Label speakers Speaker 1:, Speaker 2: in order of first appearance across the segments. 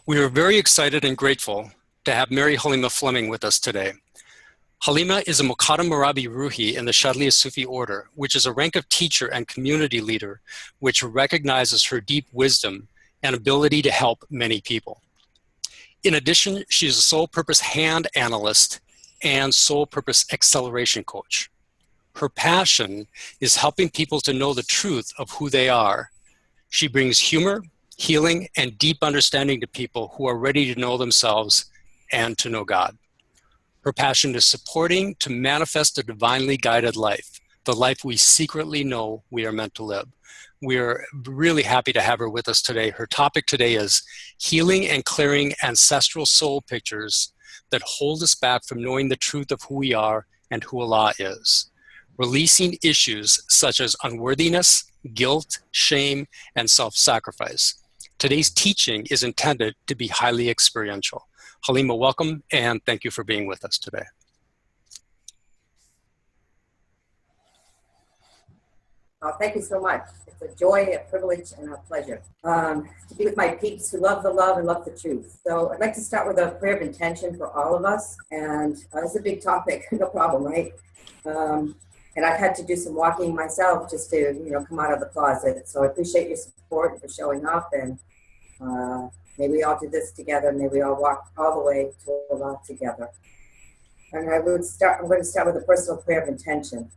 Speaker 1: We are very excited and grateful to have Mary Halima Fleming with us today. Halima is a Muqaddam Murabi Ruhi in the Shadhiliyya Sufi order, which is a rank of teacher and community leader, which recognizes her deep wisdom and ability to help many people. In addition, she is a soul purpose hand analyst and soul purpose acceleration coach. Her passion is helping people to know the truth of who they are. She brings humor, healing, and deep understanding to people who are ready to know themselves and to know God. Her passion is supporting to manifest a divinely guided life, the life we secretly know we are meant to live. We are really happy to have her with us today. Her topic today is healing and clearing ancestral soul pictures that hold us back from knowing the truth of who we are and who Allah is. Releasing issues such as unworthiness, guilt, shame, and self-sacrifice. Today's teaching is intended to be highly experiential. Halima, welcome, and thank you for being with us today.
Speaker 2: Thank you so much. It's a joy, a privilege, and a pleasure to be with my peeps who love the love and love the truth. So I'd like to start with a prayer of intention for all of us. And it's a big topic, no problem, right? And I've had to do some walking myself just to, come out of the closet. So I appreciate your support and for showing up. And may we all do this together. May we all walk all the way to Allah together. And I'm going to start with a personal prayer of intention.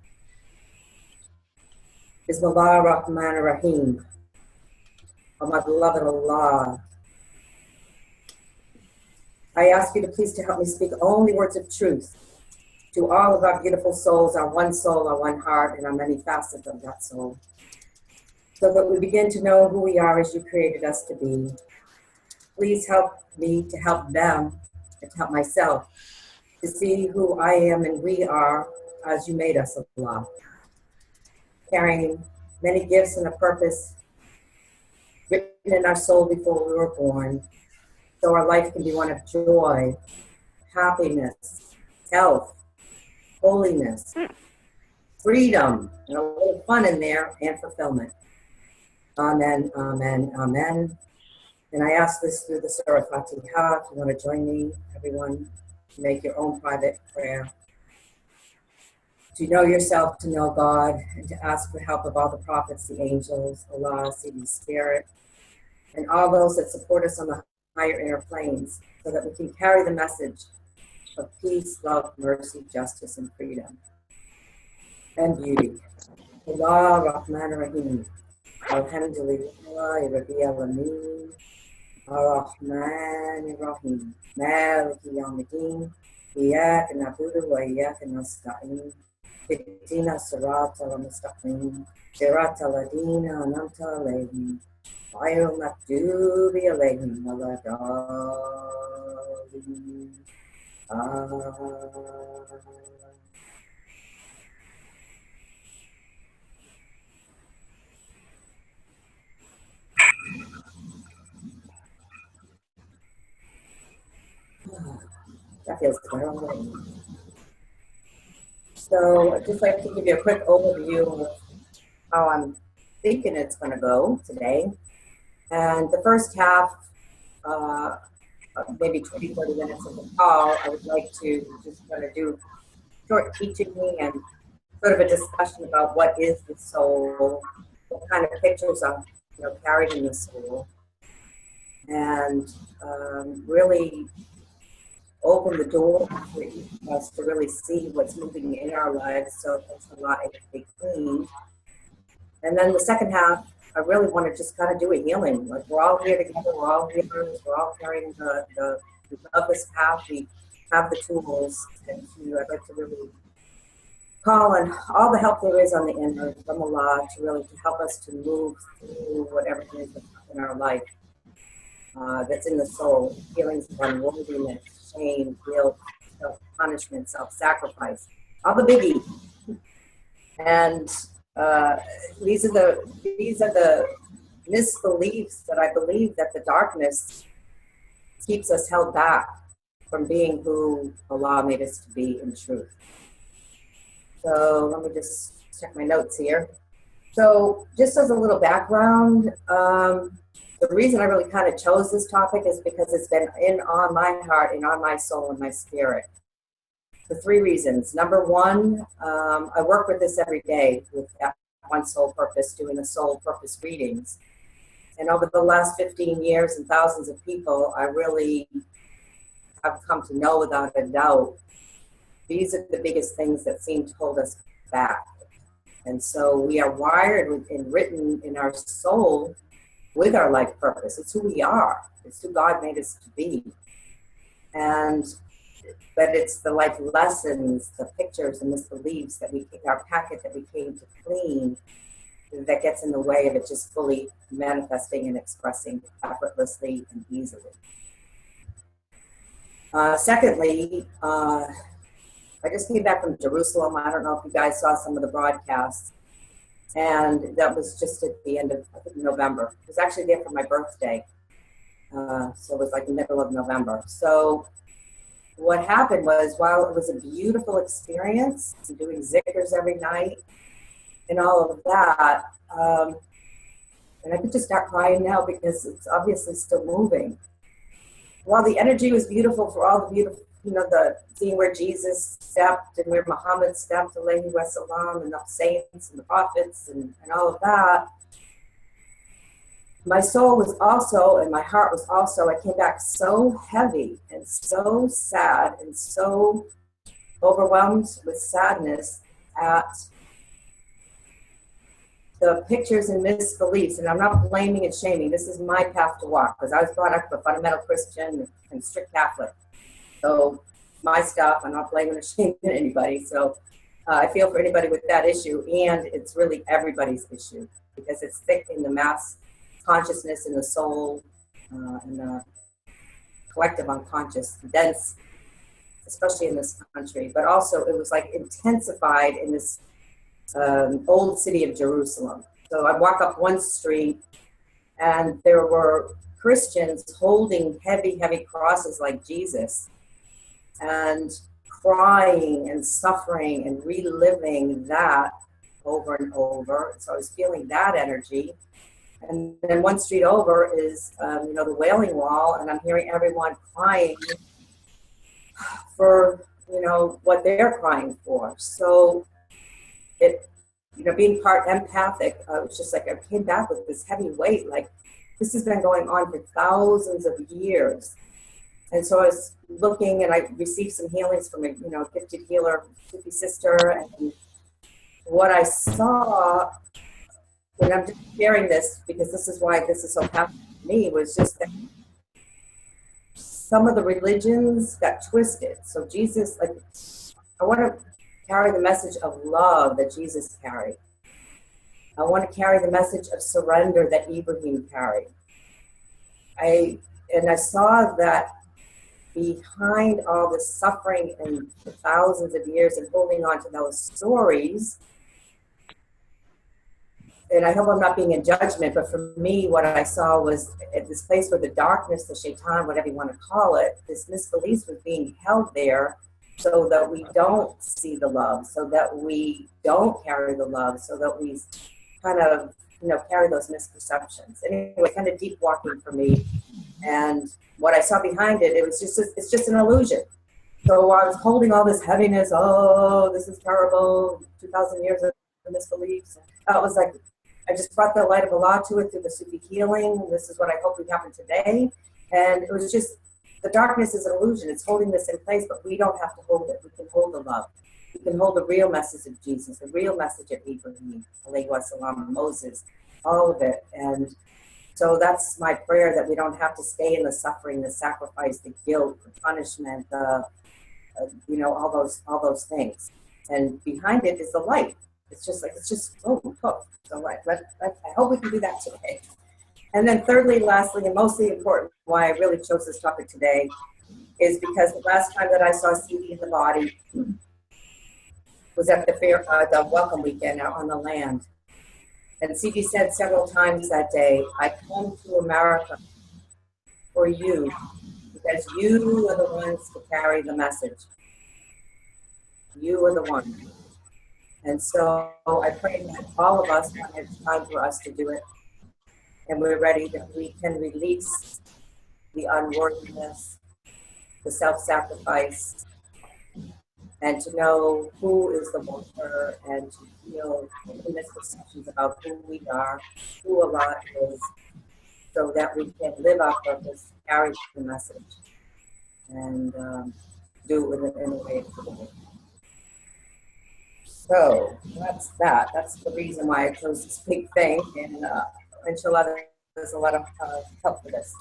Speaker 2: Bismillah ar-Rahman ar-Rahim. Oh, my beloved Allah, I ask you to please to help me speak only words of truth to all of our beautiful souls, our one heart, and our many facets of that soul, so that we begin to know who we are as you created us to be. Please help me to help them and to help myself to see who I am and we are as you made us, Allah, carrying many gifts and a purpose written in our soul before we were born, so our life can be one of joy, happiness, health, holiness, freedom, and a little fun in there, and fulfillment. Amen, amen, amen. And I ask this through the Surah Fatiha. If you want to join me, everyone, make your own private prayer. To know yourself, to know God, and to ask for help of all the prophets, the angels, Allah, Seeding Spirit, and all those that support us on the higher inner planes, so that we can carry the message of peace, love, mercy, justice, and freedom, and beauty. Allah, Rahman, Rahim. Alhamdulillah, Rabbi Alameen. Ar-Rahman, Ar-Rahim. Maliki Yawmiddin. Iyaka na'budu wa iyaka nasta'in. Ihdina sirata al-mustaqim. Sirata al-ladina an'amta alayhim. Ghayril maghdubi alayhim waladdallin. That feels good. So I'd just like to give you a quick overview of how I'm thinking it's going to go today. And the first half, maybe 20, 30 minutes of the call, I would like to just kind of do short teaching and sort of a discussion about what is the soul, what kind of pictures are carried in the soul, and really open the door for us to really see what's moving in our lives, so it's a lot to be clean. And then the second half, I really want to just kind of do a healing. Like, we're all here together, we're all healers, we're all carrying the love this path, we have the tools, and I'd like to really call on all the help there is on the inner from Allah to really help us to move through whatever it is in our life that's in the soul, feelings of unworthiness, shame, guilt, self-punishment, self-sacrifice, all the biggies. And these are the misbeliefs that I believe that the darkness keeps us held back from being who Allah made us to be in truth. So let me just check my notes here. So just as a little background, the reason I really kind of chose this topic is because it's been on my heart and on my soul and my spirit. For three reasons. Number one, I work with this every day with that One Soul Purpose, doing the soul purpose readings. And over the last 15 years and thousands of people, I really have come to know without a doubt, these are the biggest things that seem to hold us back. And so we are wired and written in our soul with our life purpose. It's who we are. It's who God made us to be. But it's the life lessons, the pictures and misbeliefs that our packet that we came to clean, that gets in the way of it just fully manifesting and expressing effortlessly and easily. Secondly, I just came back from Jerusalem. I don't know if you guys saw some of the broadcasts. And that was just at the end of, I think, November. It was actually there for my birthday. So it was like the middle of November. So what happened was, while it was a beautiful experience, doing zikrs every night and all of that, and I could just start crying now because it's obviously still moving. While the energy was beautiful for all the beautiful, the seeing where Jesus stepped and where Muhammad stepped, alayhi wa salam, and the saints and the prophets and all of that, my soul was also, and my heart was also, I came back so heavy and so sad and so overwhelmed with sadness at the pictures and misbeliefs. And I'm not blaming and shaming. This is my path to walk, because I was brought up a fundamental Christian and strict Catholic. So my stuff, I'm not blaming or shaming anybody. So I feel for anybody with that issue. And it's really everybody's issue, because it's thick in the mass consciousness in the soul and the collective unconscious, dense, especially in this country. But also it was like intensified in this old city of Jerusalem. So I'd walk up one street and there were Christians holding heavy, heavy crosses like Jesus and crying and suffering and reliving that over and over. So I was feeling that energy. And then one street over is, the Wailing Wall, and I'm hearing everyone crying for, what they're crying for. So it, being part empathic, it was just like I came back with this heavy weight, like this has been going on for thousands of years. And so I was looking, and I received some healings from a, gifted healer, Sufi sister, and what I saw, and I'm just sharing this because this is why this is so powerful to me, was just that some of the religions got twisted. So Jesus, I want to carry the message of love that Jesus carried. I want to carry the message of surrender that Ibrahim carried. I saw that behind all the suffering and the thousands of years and holding on to those stories, and I hope I'm not being in judgment, but for me, what I saw was at this place where the darkness, the shaitan, whatever you want to call it, this misbelief was being held there so that we don't see the love, so that we don't carry the love, so that we kind of, carry those misperceptions. Anyway, kind of deep walking for me. And what I saw behind it, it's just an illusion. So I was holding all this heaviness, oh, this is terrible, 2,000 years of misbeliefs. It was like, I just brought the light of Allah to it through the Sufi healing. This is what I hope would happen today. And it was just, the darkness is an illusion. It's holding this in place, but we don't have to hold it. We can hold the love. We can hold the real message of Jesus, the real message of Ibrahim, alayhi wa salam, Moses, all of it. And so that's my prayer, that we don't have to stay in the suffering, the sacrifice, the guilt, the punishment, all those things. And behind it is the light. It's just boom, poof. So I hope we can do that today. And then thirdly, lastly, and mostly important, why I really chose this topic today is because the last time that I saw CD in the body was at the welcome weekend out on the land. And CD said several times that day, I come to America for you because you are the ones to carry the message. You are the one. And so I pray that all of us, when it's time for us to do it, and we're ready, that we can release the unworthiness, the self-sacrifice, and to know who is the worker, and to heal the misconceptions about who we are, who Allah is, so that we can live our purpose, carry the message, and do it in a way of the world. So that's that. That's the reason why I chose this big thing, and inshallah, there's a lot of help for this.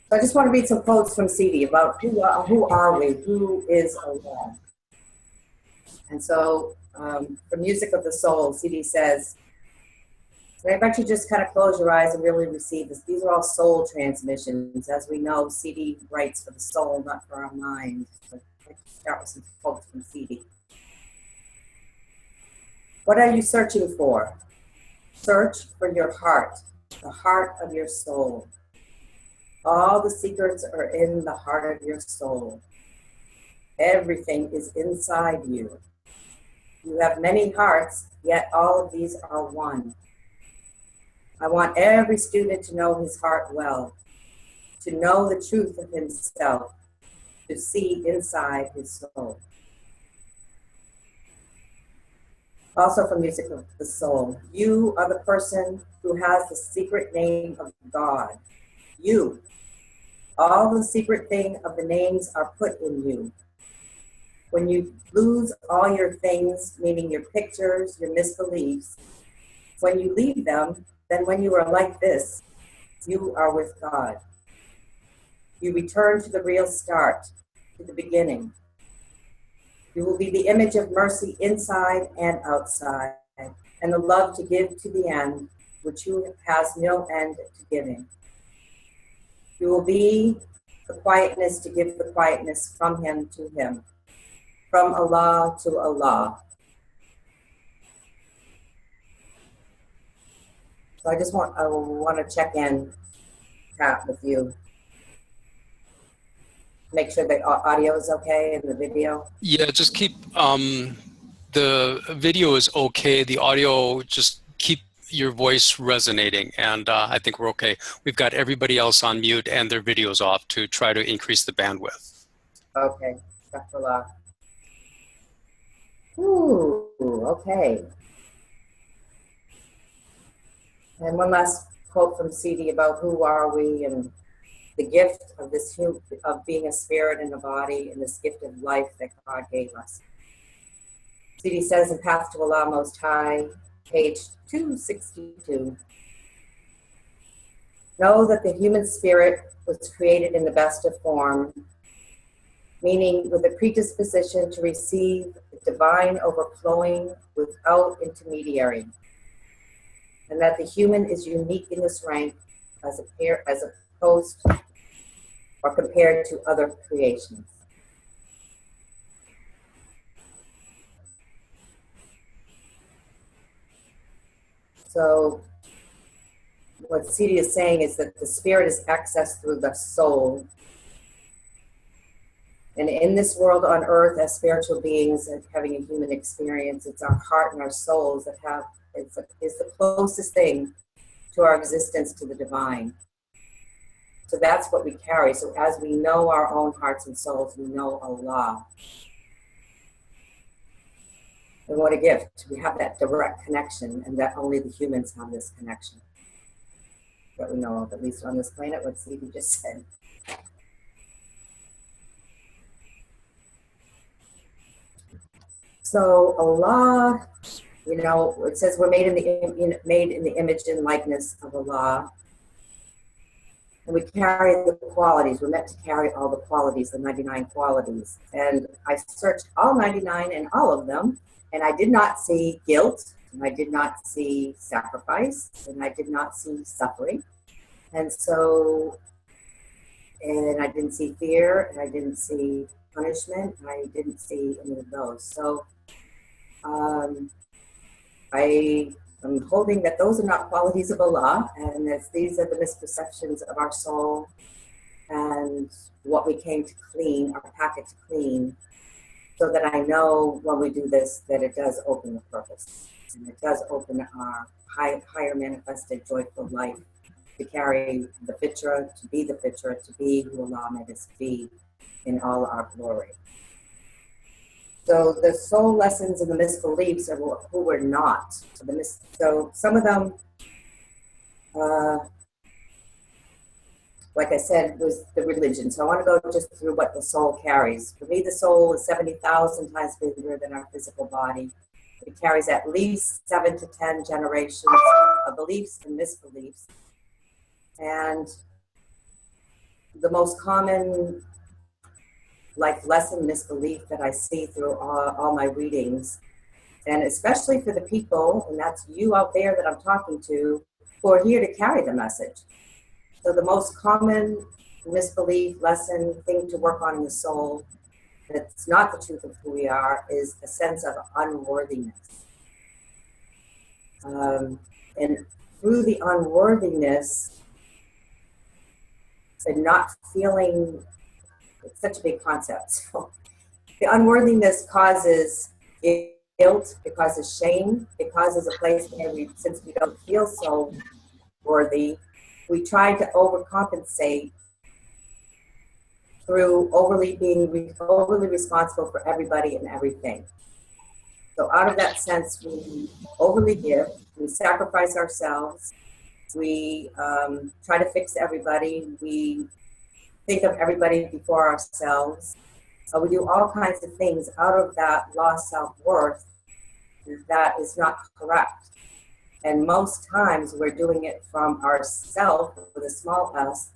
Speaker 2: So I just want to read some quotes from Sidi about who are we, who is Allah. And so, the music of the soul, Sidi says, and I invite you just kind of close your eyes and really receive this. These are all soul transmissions. As we know, Sidi writes for the soul, not for our mind. So let's start with some quotes from Sidi. What are you searching for? Search for your heart, the heart of your soul. All the secrets are in the heart of your soul. Everything is inside you. You have many hearts, yet all of these are one. I want every student to know his heart well, to know the truth of himself, to see inside his soul. Also from Music of the Soul, you are the person who has the secret name of God. You. All the secret thing of the names are put in you. When you lose all your things, meaning your pictures, your misbeliefs, when you leave them, then when you are like this, you are with God. You return to the real start, to the beginning. You will be the image of mercy inside and outside, and the love to give to the end, which you has no end to giving. You will be the quietness to give the quietness from him to him, from Allah to Allah. So I want to check in, Pat, with you. Make sure the audio is okay and the video.
Speaker 1: Yeah, just keep, the video is okay. The audio, just keep your voice resonating. And I think we're okay. We've got everybody else on mute and their videos off to try to increase the bandwidth.
Speaker 2: Okay, Astaghfirullah. Ooh, okay. And one last quote from Sidi about who are we and the gift of this of being a spirit in a body, and this gift of life that God gave us. Sidi says in Path to Allah Most High, page 262, know that the human spirit was created in the best of form, meaning with a predisposition to receive the divine overflowing without intermediary, and that the human is unique in this rank as opposed or compared to other creations. So what Sidi is saying is that the spirit is accessed through the soul. And in this world on earth, as spiritual beings and having a human experience, it's our heart and our souls that is the closest thing to our existence to the divine. So that's what we carry. So as we know our own hearts and souls, we know Allah. And what a gift. We have that direct connection, and that only the humans have this connection that we know of, at least on this planet, what Sidi just said. So Allah, you know, it says we're made in the image and likeness of Allah. And we carry the qualities. We're meant to carry all the qualities, the 99 qualities. And I searched all 99 and all of them, and I did not see guilt, and I did not see sacrifice, and I did not see suffering. And so, and I didn't see fear, and I didn't see punishment, and I didn't see any of those. So I am holding that those are not qualities of Allah, and that these are the misperceptions of our soul and what we came to clean, our packet to clean, so that I know when we do this that it does open the purpose, and it does open our higher manifested joyful life to carry the fitra, to be the fitra, to be who Allah made us be in all our glory. So the soul lessons and the misbeliefs are who we're not. So some of them, like I said, was the religion. So I want to go just through what the soul carries. For me, the soul is 70,000 times bigger than our physical body. It carries at least 7 to 10 generations of beliefs and misbeliefs. And the most common life lesson misbelief that I see through all my readings, and especially for the people, and that's you out there that I'm talking to, who are here to carry the message. So the most common misbelief, lesson, thing to work on in the soul that's not the truth of who we are is a sense of unworthiness. And through the unworthiness and not feeling, it's such a big concept. So the unworthiness causes guilt, it causes shame, it causes a place where since we don't feel so worthy, we try to overcompensate through overly responsible for everybody and everything. So out of that sense, we overly give, we sacrifice ourselves, we try to fix everybody, we think of everybody before ourselves. We do all kinds of things out of that lost self-worth that is not correct. And most times we're doing it from ourself with a small s,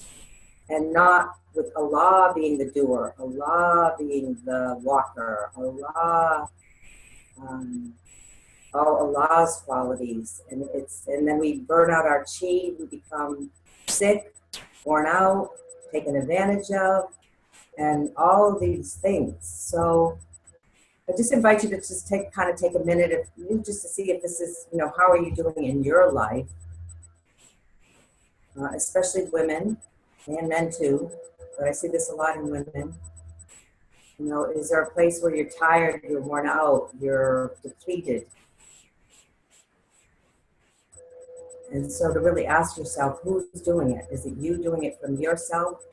Speaker 2: and not with Allah being the doer, Allah being the walker, Allah, all Allah's qualities. And then we burn out our chi, we become sick, worn out, taken advantage of, and all of these things. So I just invite you to just take a minute just to see if this is, how are you doing in your life, especially women and men too, but I see this a lot in women. Is there a place where you're tired, you're worn out, you're depleted? And so to really ask yourself, who's doing it? Is it you doing it from yourself?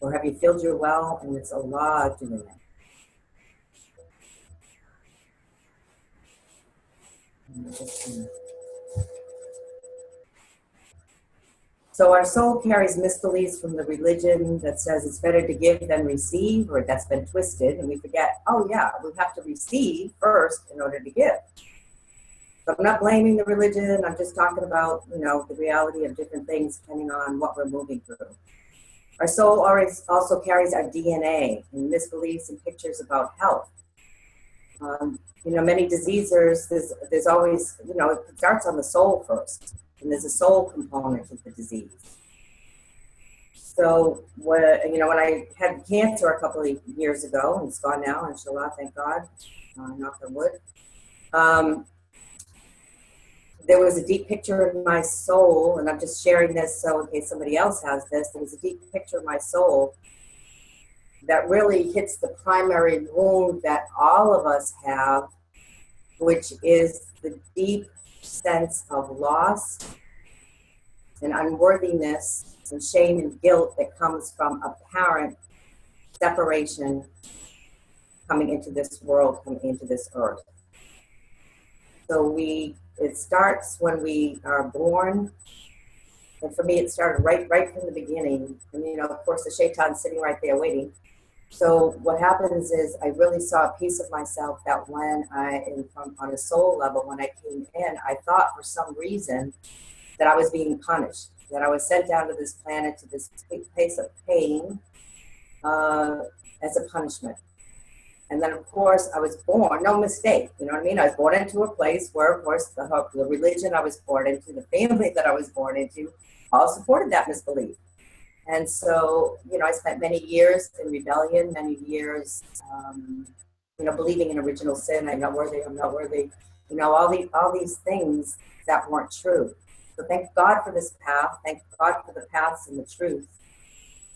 Speaker 2: Or have you filled your well and it's Allah doing it? So our soul carries misbeliefs from the religion that says it's better to give than receive, or that's been twisted, and we forget, oh yeah, we have to receive first in order to give. So I'm not blaming the religion, I'm just talking about, the reality of different things depending on what we're moving through. Our soul also carries our DNA and misbeliefs and pictures about health. Many diseases, there's always, it starts on the soul first, and there's a soul component of the disease. So, when I had cancer a couple of years ago, and it's gone now, inshallah, thank God, knock on wood, there was a deep picture in my soul, and I'm just sharing this so in case somebody else has this, there was a deep picture of my soul that really hits the primary wound that all of us have, which is the deep sense of loss and unworthiness and shame and guilt that comes from apparent separation coming into this world, coming into this earth. So it starts when we are born, and for me it started right from the beginning. And of course the shaitan's sitting right there waiting. So what happens is I really saw a piece of myself that when on a soul level, when I came in, I thought for some reason that I was being punished, that I was sent down to this planet, to this place of pain as a punishment. And then of course I was born, no mistake, I was born into a place where of course the religion I was born into, the family that I was born into, all supported that misbelief. And so, I spent many years in rebellion, many years, believing in original sin. I'm not worthy, all these things that weren't true. So thank God for this path. Thank God for the paths and the truth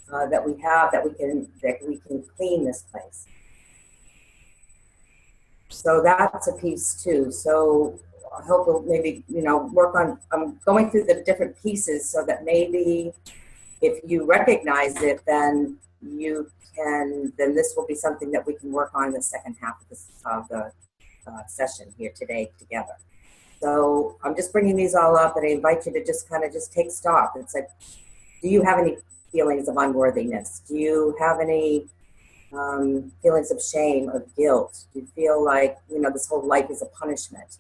Speaker 2: that we have, that we can clean this place. So that's a piece too. So I hope we'll maybe, work on, I'm going through the different pieces so that maybe if you recognize it, then then this will be something that we can work on in the second half of the session here today together. So I'm just bringing these all up, and I invite you to just kind of just take stock. It's like, do you have any feelings of unworthiness? Do you have any feelings of shame, of guilt? Do you feel like, this whole life is a punishment?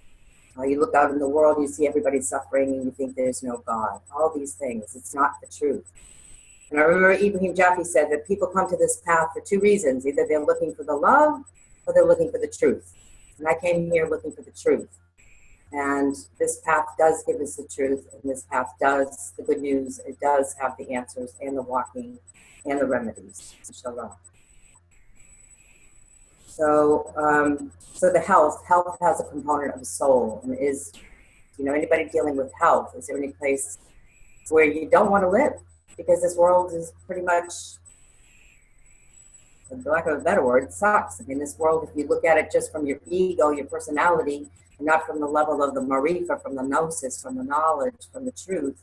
Speaker 2: You look out in the world, you see everybody suffering, and you think there's no God. All these things, it's not the truth. And I remember Ibrahim Jaffe said that people come to this path for two reasons. Either they're looking for the love, or they're looking for the truth. And I came here looking for the truth. And this path does give us the truth, and this path does, the good news, it does have the answers and the walking and the remedies, inshallah. So, so the health has a component of the soul, and is, anybody dealing with health, is there any place where you don't want to live? Because this world is pretty much, for lack of a better word, sucks. I mean, this world, if you look at it just from your ego, your personality, and not from the level of the marifa, from the gnosis, from the knowledge, from the truth,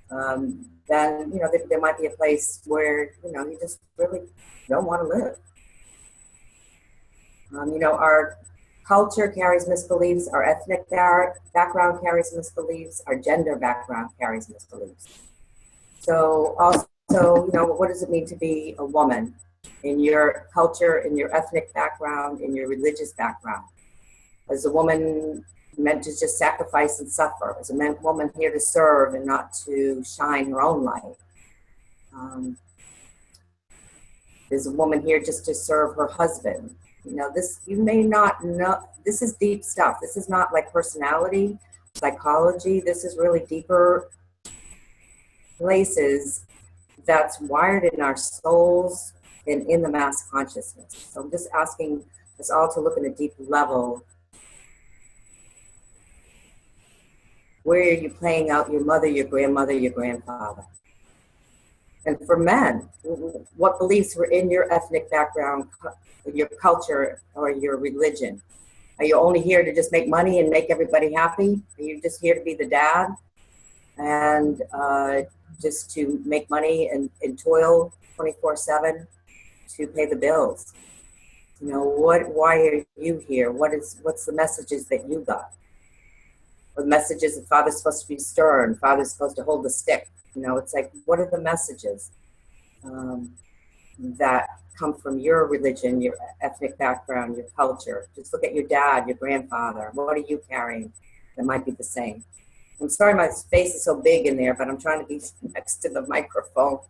Speaker 2: then, there might be a place where, you just really don't want to live. Our culture carries misbeliefs, our ethnic background carries misbeliefs, our gender background carries misbeliefs. So also, what does it mean to be a woman in your culture, in your ethnic background, in your religious background? Is a woman meant to just sacrifice and suffer? Is a woman here to serve and not to shine her own light? Is a woman here just to serve her husband? This, you may not know, this is deep stuff. This is not like personality, psychology. This is really deeper places that's wired in our souls and in the mass consciousness. So I'm just asking us all to look at a deep level. Where are you playing out your mother, your grandmother, your grandfather? And for men, what beliefs were in your ethnic background, your culture, or your religion? Are you only here to just make money and make everybody happy? Are you just here to be the dad and just to make money and toil 24/7 to pay the bills? Why are you here? What's the messages that you got? The messages that father's supposed to be stern, father's supposed to hold the stick. It's like, what are the messages that come from your religion, your ethnic background, your culture? Just look at your dad, your grandfather. What are you carrying that might be the same? I'm sorry my space is so big in there, but I'm trying to be next to the microphone.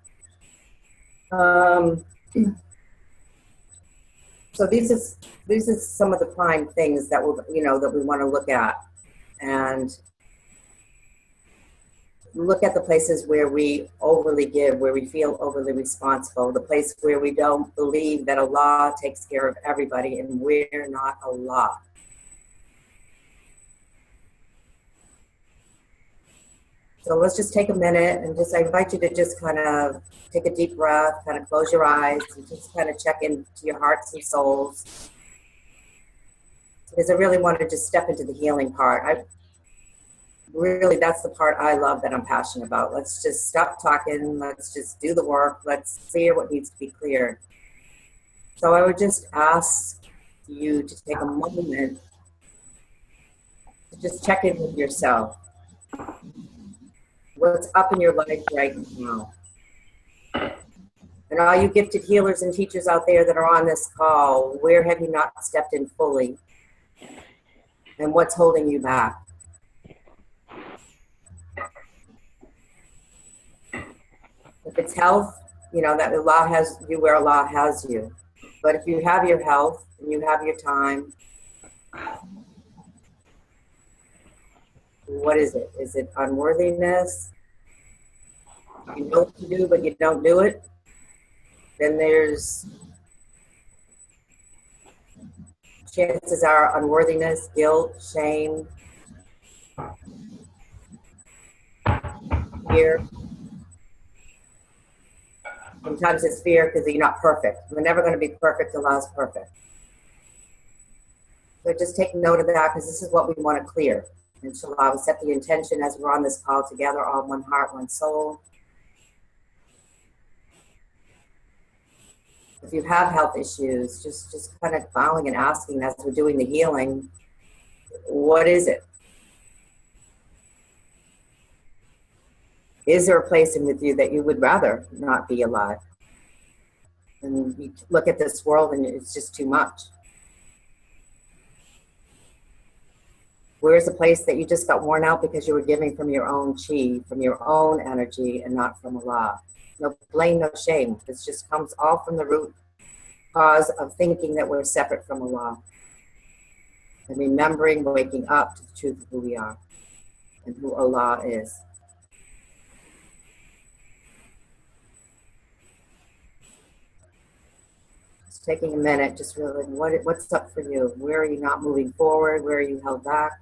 Speaker 2: So these are some of the prime things that that we want to look at, and look at the places where we overly give, where we feel overly responsible, the place where we don't believe that Allah takes care of everybody and we're not Allah. So let's just take a minute and I invite you to just kind of take a deep breath, kind of close your eyes and just kind of check into your hearts and souls. Because I really want to just step into the healing part. Really, that's the part I love, that I'm passionate about. Let's just stop talking. Let's just do the work. Let's clear what needs to be cleared. So I would just ask you to take a moment to just check in with yourself. What's up in your life right now? And all you gifted healers and teachers out there that are on this call, where have you not stepped in fully? And what's holding you back? If it's health, that Allah has you where Allah has you. But if you have your health and you have your time, what is it? Is it unworthiness? You know what to do, but you don't do it? Then there's chances are unworthiness, guilt, shame, fear. Sometimes it's fear because you're not perfect. We're never going to be perfect. Allah's perfect. So just take note of that, because this is what we want to clear. Inshallah, we set the intention as we're on this call together, all one heart, one soul. If you have health issues, just kind of bowing and asking as we're doing the healing, what is it? Is there a place in with you that you would rather not be alive? And you look at this world and it's just too much. Where's the place that you just got worn out because you were giving from your own chi, from your own energy, and not from Allah? No blame, no shame. This just comes all from the root cause of thinking that we're separate from Allah. And remembering, waking up to the truth of who we are and who Allah is. Just taking a minute, just really, what's up for you? Where are you not moving forward? Where are you held back?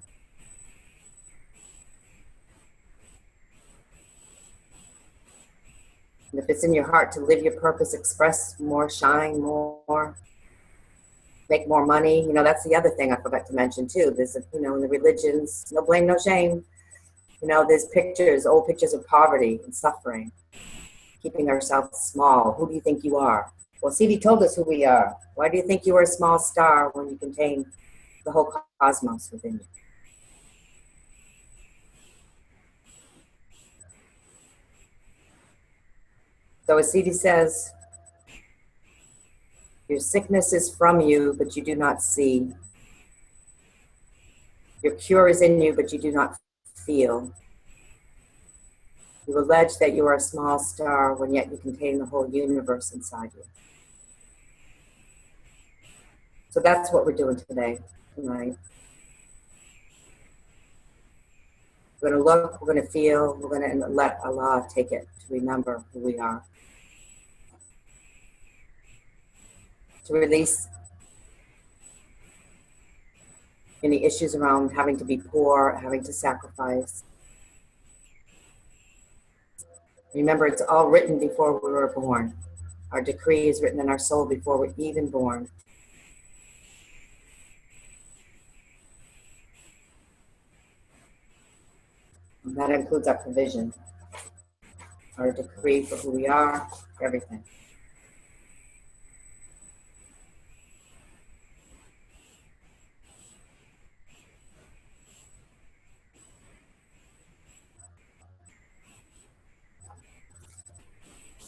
Speaker 2: And if it's in your heart to live your purpose, express more, shine more, make more money. You know, that's the other thing I forgot to mention too. There's, you know, in the religions, no blame, no shame. You know, there's pictures, old pictures of poverty and suffering, keeping ourselves small. Who do you think you are? Well, Sidi told us who we are. Why do you think you are a small star when you contain the whole cosmos within you? So as Sidi says, your sickness is from you, but you do not see. Your cure is in you, but you do not feel. You allege that you are a small star when yet you contain the whole universe inside you. So that's what we're doing today, tonight. We're going to look, we're going to feel, we're going to let Allah take it to remember who we are. To release any issues around having to be poor, having to sacrifice. Remember, it's all written before we were born. Our decree is written in our soul before we're even born. And that includes our provision, our decree for who we are, everything.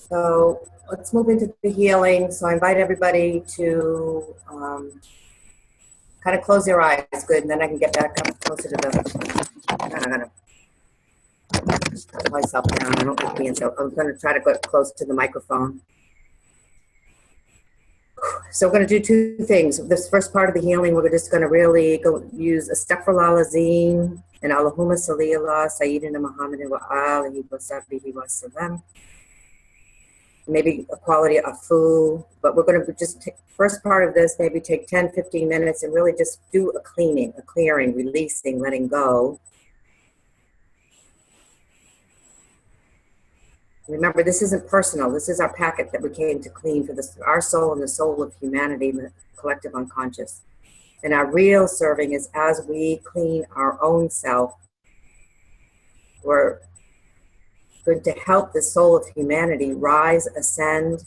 Speaker 2: So let's move into the healing. So I invite everybody to kind of close their eyes. Good, and then I can get back up closer to the, I'm gonna put myself down. I don't like being so, I'm gonna try to get close to the microphone. So we're gonna do two things. This first part of the healing, we're just gonna really go use Astaghfirullah Azim and Allahumma Salli ala Sayyidina Muhammadin wa alihi wa sahbihi wa sallam. Maybe a quality of food, but we're going to just take first part of this, maybe take 10, 15 minutes and really just do a cleaning, a clearing, releasing, letting go. Remember, this isn't personal. This is our packet that we came to clean for this, our soul and the soul of humanity, the collective unconscious. And our real serving is as we clean our own self, we're going to help the soul of humanity rise, ascend,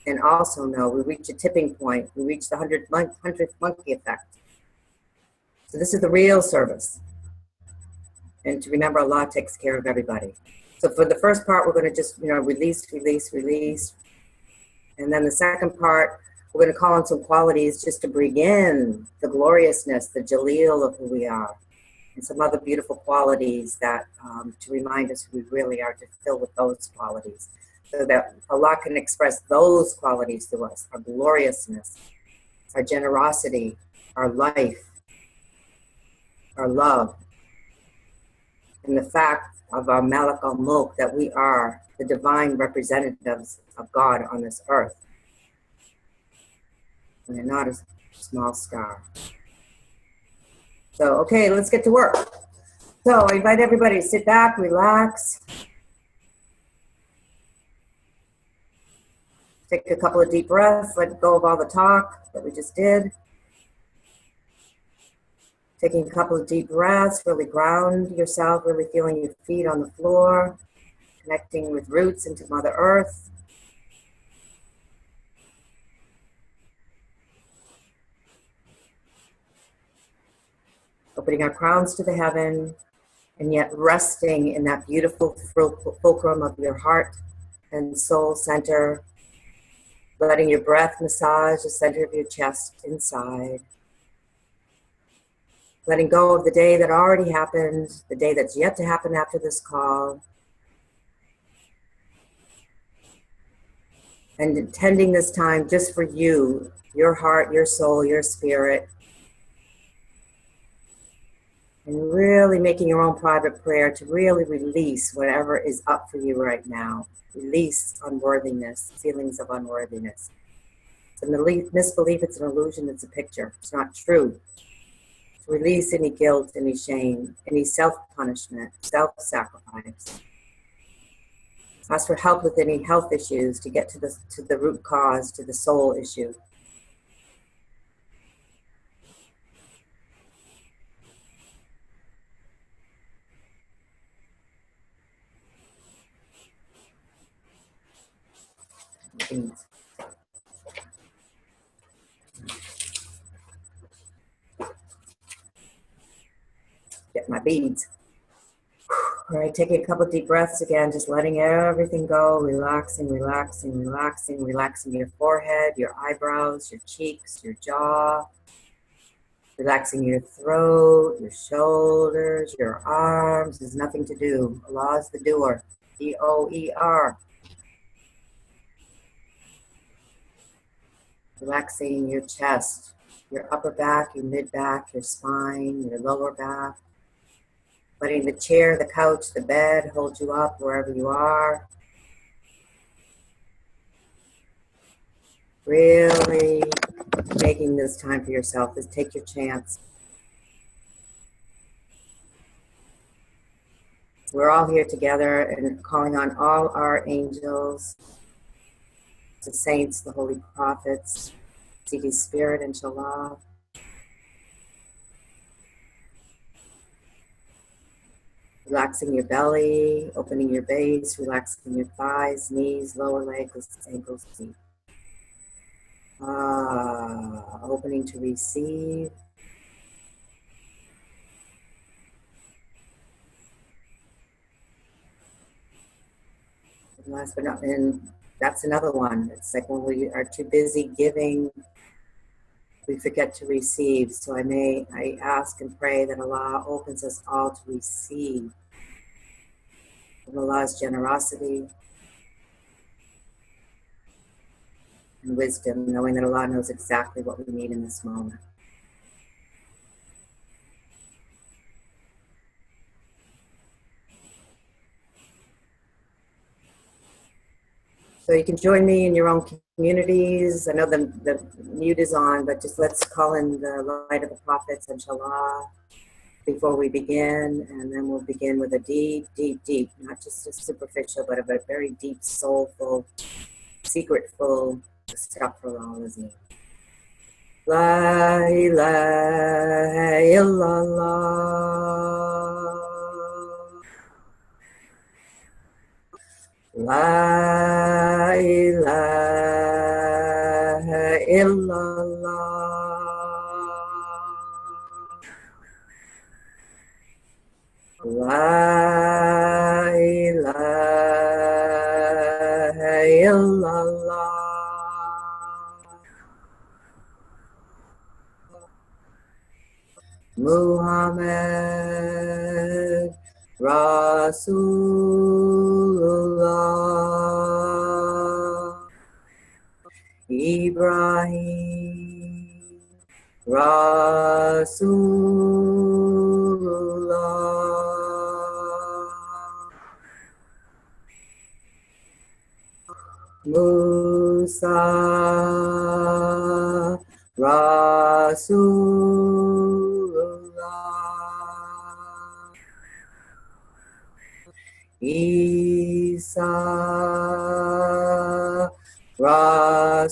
Speaker 2: and also know we reach a tipping point. We reach the 100th monkey effect. So this is the real service. And to remember, Allah takes care of everybody. So for the first part, we're going to just, release, release, release. And then the second part, we're going to call on some qualities just to bring in the gloriousness, the jaleel of who we are. And some other beautiful qualities that to remind us who we really are, to fill with those qualities, so that Allah can express those qualities to us: our gloriousness, our generosity, our life, our love, and the fact of our Malik al-Mulk, that we are the divine representatives of God on this earth. We're not a small star. So, okay, let's get to work. So I invite everybody to sit back, relax. Take a couple of deep breaths, let go of all the talk that we just did. Taking a couple of deep breaths, really ground yourself, really feeling your feet on the floor, connecting with roots into Mother Earth. Opening our crowns to the heaven, and yet resting in that beautiful fulcrum of your heart and soul center, letting your breath massage the center of your chest inside. Letting go of the day that already happened, the day that's yet to happen after this call. And intending this time just for you, your heart, your soul, your spirit. And really making your own private prayer to really release whatever is up for you right now. Release unworthiness, feelings of unworthiness. It's a misbelief, it's an illusion, it's a picture. It's not true. To release any guilt, any shame, any self-punishment, self-sacrifice. Ask for help with any health issues to get to the root cause, to the soul issue. Beads. Get my beads. All right, taking a couple deep breaths again, just letting everything go, relaxing, relaxing, relaxing, relaxing your forehead, your eyebrows, your cheeks, your jaw, relaxing your throat, your shoulders, your arms. There's nothing to do. Allah's the doer. D-O-E-R. Relaxing your chest, your upper back, your mid back, your spine, your lower back. Letting the chair, the couch, the bed hold you up wherever you are. Really taking this time for yourself. Just take your chance. We're all here together and calling on all our angels, the saints, the holy prophets, Sidi Spirit, inshallah. Relaxing your belly, opening your base, relaxing your thighs, knees, lower legs, ankles, feet. Opening to receive. And last but not, and that's another one. It's like when we are too busy giving, we forget to receive. So I ask and pray that Allah opens us all to receive from Allah's generosity and wisdom, knowing that Allah knows exactly what we need in this moment. So you can join me in your own communities. I know the mute is on, but just let's call in the light of the prophets, inshallah, before we begin. And then we'll begin with a deep, deep, deep, not just a superficial, but a very deep, soulful, secretful astaghfirullah. La ilaha illallah. La ilaha illallah. La ilaha illallah. Muhammad Rasulullah. Ibrahim Rasulullah. Musa Rasulullah. Isa Rasulullah.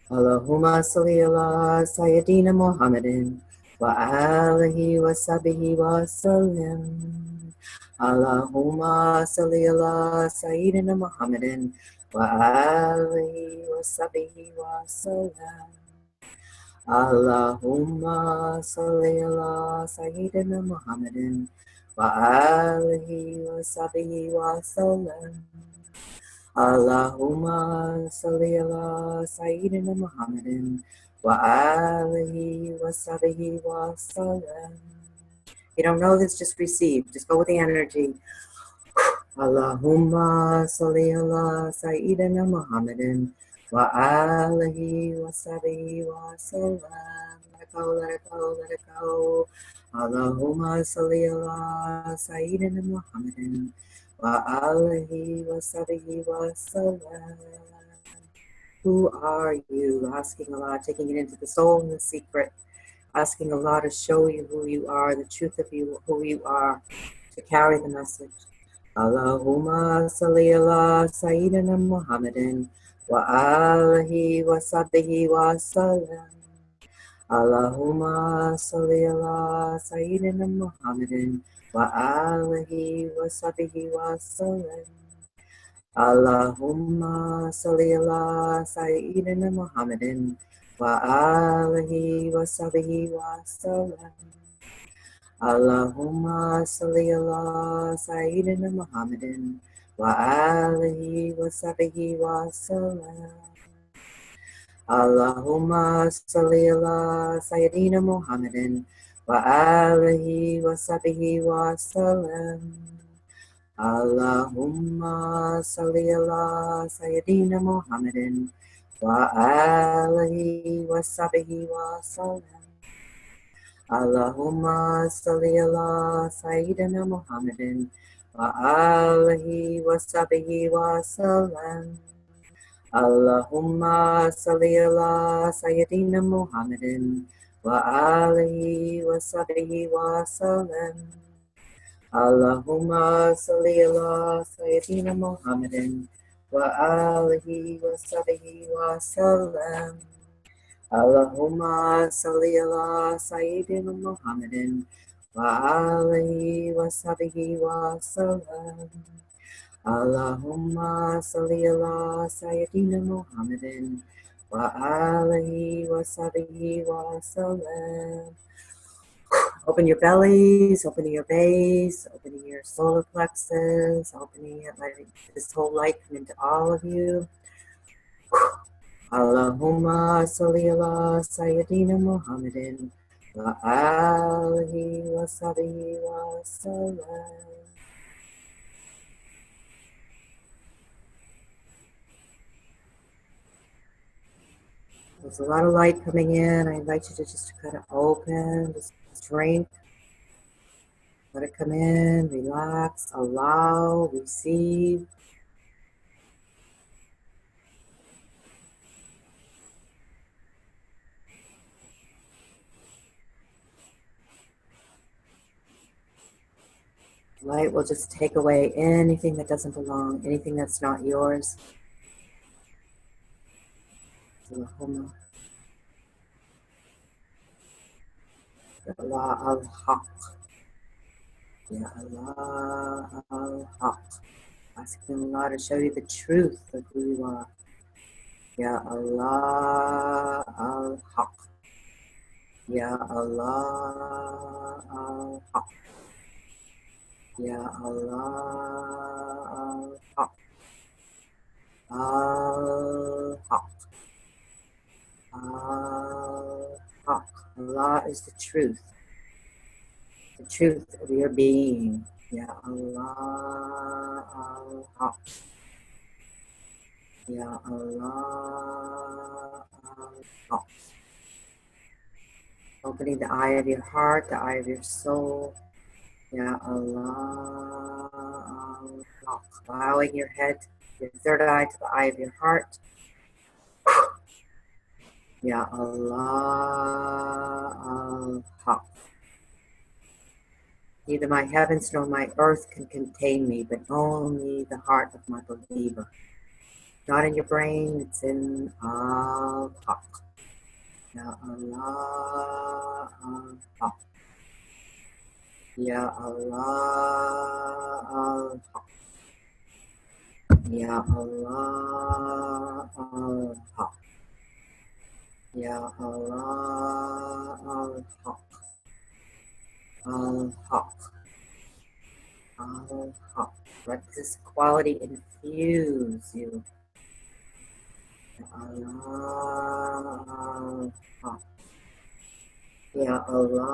Speaker 2: Allahumma salli ala Sayyidina Muhammadin wa alihi wa sahbihi wa sallam. Allahumma salli ala Sayyidina Muhammadin wa alihi wa sahbihi wa sallam. Allahumma salli ala Sayyidina Muhammadin wa alihi wa sahbihi wa sallam. Allahumma salli ala Sayyidina Muhammadin wa alihi wa sahbihi wa sallam. You don't know this, just receive. Just go with the energy. Allahumma salli ala Sayyidina Muhammadin wa alihi wa sahbihi wa sallam. Let it go, let it go, let it go. Allahumma salli ala Sayyidina Muhammadin wa alihi wa sahbihi wa sallam. Who are you? Asking Allah, taking it into the soul and the secret. Asking Allah to show you who you are, the truth of you, who you are, to carry the message. Allahumma salli ala Sayyidina Muhammadin wa alihi wa sahbihi wa sallam. Allahumma salli ala Sayyidina Muhammadin wa alihi wa sahbihi wa sallam. Allahumma salli ala Sayyidina Muhammadin wa alihi wa sahbihi wa sallam. Allahumma salli ala Sayyidina Muhammadin wa alihi wa sahbihi wa sallam. Allahumma salli ala Sayyidina Muhammadin wa alihi wa sahbihi wa sallam. Allahumma salli ala Sayyidina Muhammadin wa alihi wa sahbihi wa sallam. Allahumma salli ala Sayyidina Muhammadin wa alihi wa sahbihi wa sallam. Allahumma salli ala Sayyidina Muhammadin wa alihi wa sahbihi wa sallam. Allahumma salli ala Sayyidina Muhammadin wa alihi wa sahbihi wa sallam. Allahumma salli ala Sayyidina Muhammadin wa alihi wa sahbihi wa sallam. Allahumma salli ala Sayyidina Muhammadin wa alihi wa sahbihi wa sallam. Open your bellies, opening your base, opening your solar plexus, opening it, letting this whole light come into all of you. Allahumma salli ala Sayyidina Muhammadin wa alihi wa sahbihi wa sallam. There's a lot of light coming in. I invite you to just kind of open, just drink. Let it come in, relax, allow, receive. Light will just take away anything that doesn't belong, anything that's not yours. Allah al-Haq. Ya Allah al-Haq. Asking Allah to show you the truth of who you are. Ya Allah al-Haq. Ya Allah al-Haq. Ya Allah al-Haq. Al-Haq. Al-Haq. Allah is the truth of your being. Ya Allah al-Haq. Ya Allah al-Haq. Opening the eye of your heart, the eye of your soul. Ya Allah al-Haq. Bowing your head, your third eye to the eye of your heart. Ya Allah al-Haq. Neither my heavens nor my earth can contain me, but only the heart of my believer. Not in your brain, it's in al-haq. Ya Allah, al-haq. Ya Allah, al-haq. Ya Allah, al-haq. Ya Allah, al-haq. Al-haq. Al-haq. Let this quality infuse you. Ya Allah, al-haq. Ya Allah,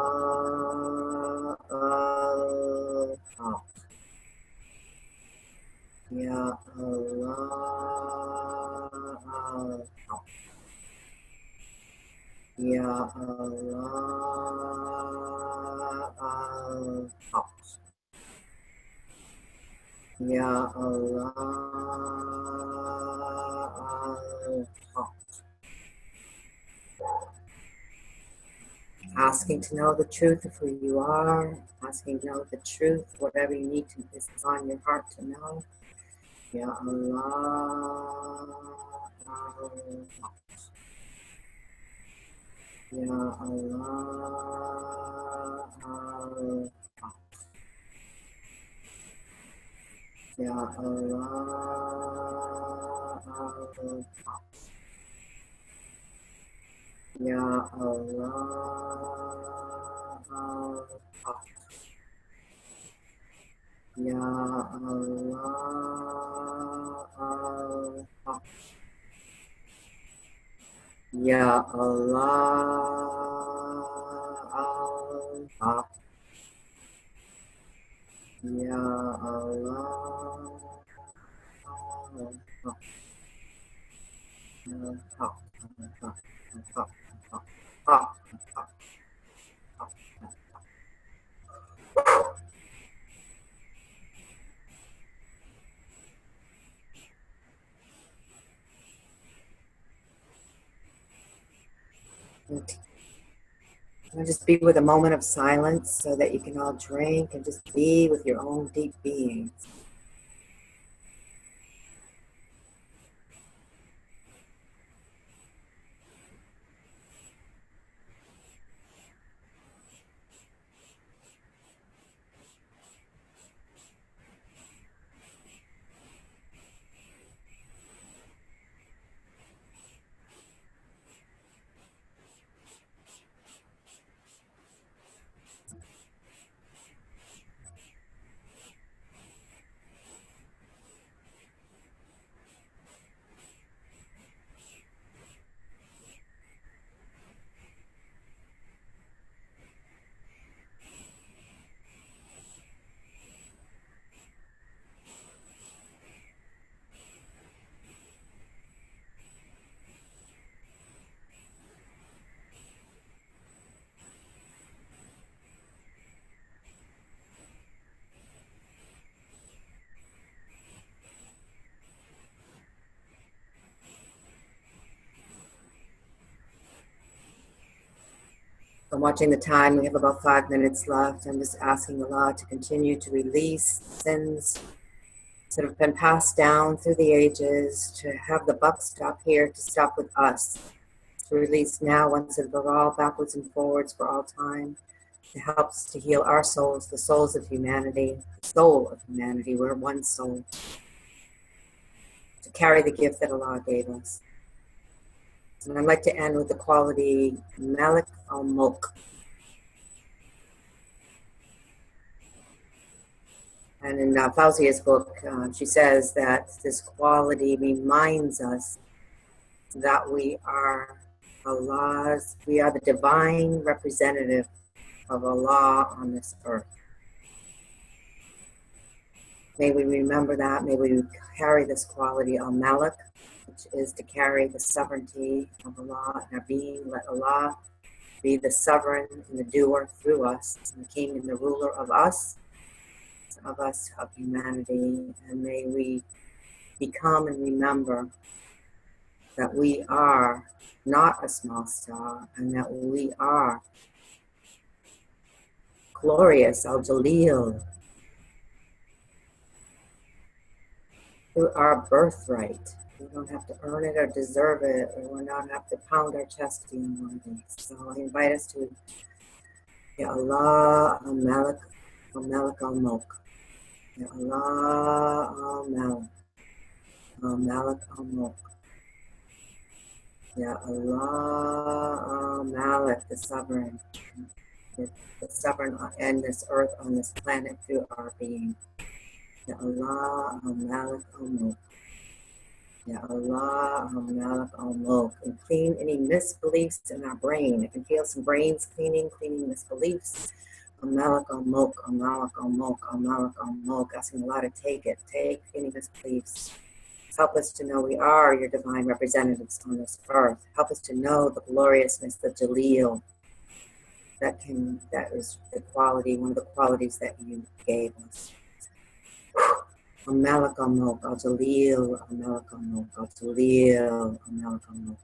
Speaker 2: al-haq. Ya Allah, al-haq. Ya Allah, al-haq. Ya Allah, al-haq. Asking to know the truth of who you are, asking to know the truth, whatever you need to is on your heart to know. Ya Allah, al-haq. Ya Allah, al-haq. Ya Allah, al-haq. Ya Allah, al-haq. Ya Allah, al-haq. Ya Allah, al-haq. Ya Allah, al-haq. Al-haq. And just be with a moment of silence so that you can all drink and just be with your own deep being. I'm watching the time. We have about 5 minutes left. I'm just asking Allah to continue to release sins that have been passed down through the ages, to have the buck stop here, to stop with us, to release now once and for all, backwards and forwards for all time. It helps to heal our souls, the souls of humanity, the soul of humanity. We're one soul. To carry the gift that Allah gave us. And I'd like to end with the quality Malik al-Mulk. And in Fauzia's book, she says that this quality reminds us that we are Allah's, we are the divine representative of Allah on this earth. May we remember that. May we carry this quality al-Malik, which is to carry the sovereignty of Allah in our being. Let Allah be the sovereign and the doer through us, and the king and the ruler of humanity. And may we become and remember that we are not a small star, and that we are glorious, al-Jalil, through our birthright, We don't have to earn it or deserve it, or we don't have to pound our chest to be worthy. So I invite us to Ya Allah al-Malik al-Malik al-Mulk. Ya Allah al-Malik al-Malik al-Mulk. Ya Allah al-Malik, the sovereign and this earth, on this planet, through our being. Ya Allah al-Malik al-Mulk. Ya Allah al-Malik al-Mulk. And clean any misbeliefs in our brain. I can feel some brains cleaning misbeliefs. Al-Malik al-Mulk, Al-Malik al-Mulk, Al-Malik al-Mulk. Asking Allah to take any misbeliefs. Help us to know we are your divine representatives on this earth. Help us to know the gloriousness, the Jaleel, that is the quality, one of the qualities that you gave us. Al-Malik al-Mulk, Al-Jaleel, Al-Malik al-Mulk, Al-Jaleel, Al-Malik al-Mulk,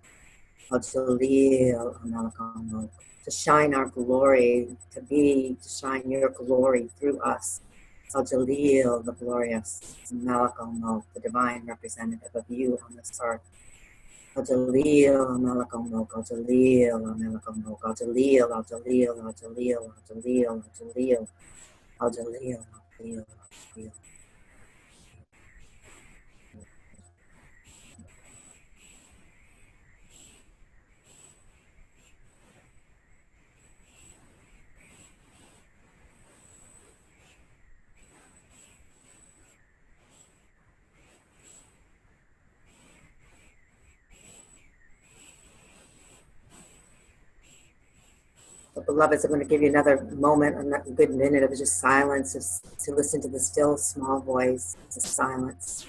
Speaker 2: Al-Jaleel, Al-Malik al-Mulk. To shine our glory, to shine your glory through us. Al-Jaleel, the glorious, Al-Malik al-Mulk, the divine representative of you on this earth. Al-Jaleel, Al-Malik al-Mulk, Al-Jaleel, Al-Malik al-Mulk, Al-Jaleel, Al-Jaleel, Al-Jaleel, Al-Jaleel, Al-Jaleel, Al-Jaleel, Al-Jaleel, Al-Jaleel. But beloveds, I'm going to give you another moment, a good minute of just silence, to listen to the still small voice, the silence,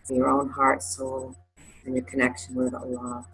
Speaker 2: in your own heart, soul, and your connection with Allah.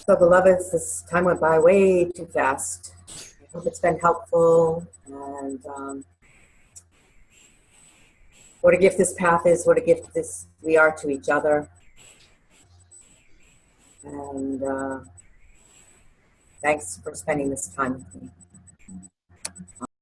Speaker 2: So beloveds, this time went by way too fast. I hope it's been helpful, and what a gift this path is, what a gift we are to each other. And thanks for spending this time with me.